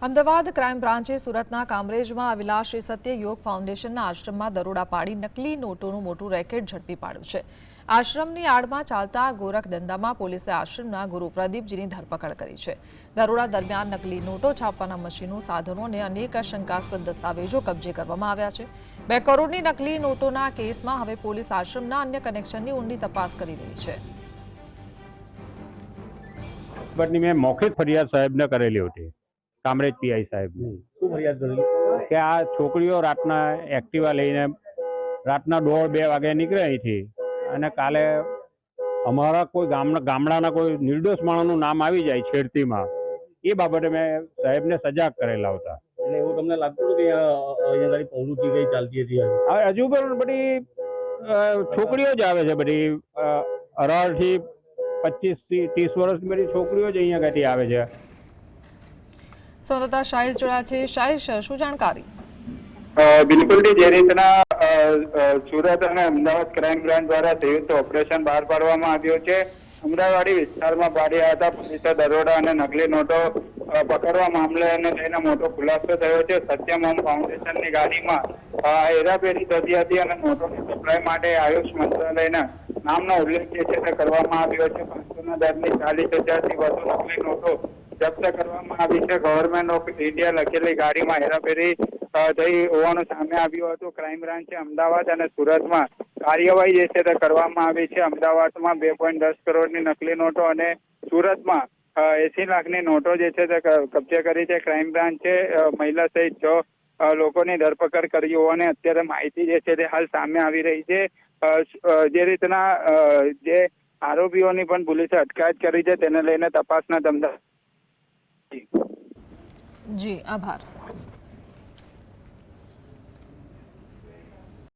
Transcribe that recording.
Ahmedabad crime બ્રાન્ચે સુરતના કામરેજમાં આવેલા શ્રી સત્ય યોગ ફાઉન્ડેશનના આશ્રમમાં દરોડા પાડી નકલી નોટોનું મોટું રેકેટ ઝડપી પાડ્યું છે। આશ્રમની આડમાં ચાલતા ગોરખ ધંધામાં પોલીસે આશ્રમના ગુરુ પ્રદીપજીની ધરપકડ કરી છે। દરોડા દરમિયાન નકલી નોટો છાપવાના મશીનો, સાધનો અને અનેક શંકાસ્પદ દસ્તાવેજો કબજે કરવામાં આવ્યા છે। 2 કરોડની નકલી નોટોના કેસમાં હવે પોલીસ આશ્રમના અન્ય કનેક્શનની ઊંડી તપાસ કરી રહી છે। બટની મેં મૌખિક ફરિયાદ સાહેબને કરેલી હતી, કામરેજ પીઆઈ સાહેબને। શું ફરિયાદ કરેલી કે આ છોકરીઓ રાતના એક્ટિવા લઈને રાતના 1:30-2 વાગે નીકળે અહીંથી અને કાલે અમારા કોઈ ગામડાના કોઈ નિર્દોષ માણસનું નામ આવી જાય છેડતીમાં, એ બાબતે મેં સાહેબને સજાગ કરેલા હતા। એટલે એવું તમને લાગતું હતું કે અહીંયા ગાડી પ્રવૃત્તિ કઈ ચાલતી હતી? હવે હજુ પણ બધી છોકરીઓ જ આવે છે, બધી 18 થી 25 થી 30 વર્ષની બધી છોકરીઓ જ અહીંયા ગાડી આવે છે। સંવાદદાતા શાહિદ જોડા છે। શાહિદ, શું જાણકારી? બિલકુલ જે રીતના સુરત અને અમદાવાદ ક્રાઇમ બ્રાન્ચ દ્વારા સંયુક્ત ઓપરેશન બહાર પાડવામાં આવ્યો છે। અમદાવાદી વિસ્તારમાં પાડ્યા હતા પોલીસે દરોડા અને નકલી નોટો પકડવા મામલેને લઈને મોટો ખુલાસો થયો છે। સત્યમ હોમ ફાઉન્ડેશનની ગાડીમાં હેરાફેરી થતી હતી અને નોટોની સપ્લાય માટે આયુષ મંત્રાલયના નામનો ઉલ્લેખ જે છે તે કરવામાં આવ્યો છે। 500ના દરની 40,000થી વધુ નકલી નોટો જપ્ત કરવામાં આવી છે। ગવર્મેન્ટ ઓફ ઇન્ડિયા લખેલી ગાડીમાં હેરાફેરી થઈ હોવાનું સામે આવ્યું હતું। ક્રાઇમ બ્રાન્ચે અમદાવાદ અને સુરતમાં કાર્યવાહી જે છે તે કરવામાં આવી છે। અમદાવાદમાં 2.10 કરોડની નકલી નોટો અને સુરતમાં 80 લાખની નોટો જે છે તે કબજે કરી છે। ક્રાઇમ બ્રાન્ચે મહિલા સહિત 6 લોકોની ધરપકડ કરી હોવાની અત્યારે માહિતી જે છે તે હાલ સામે આવી રહી છે। જે રીતના જે આરોપીઓની પણ પોલીસે અટકાયત કરી છે તેને લઈને તપાસના ધમધમ। જી, આભાર।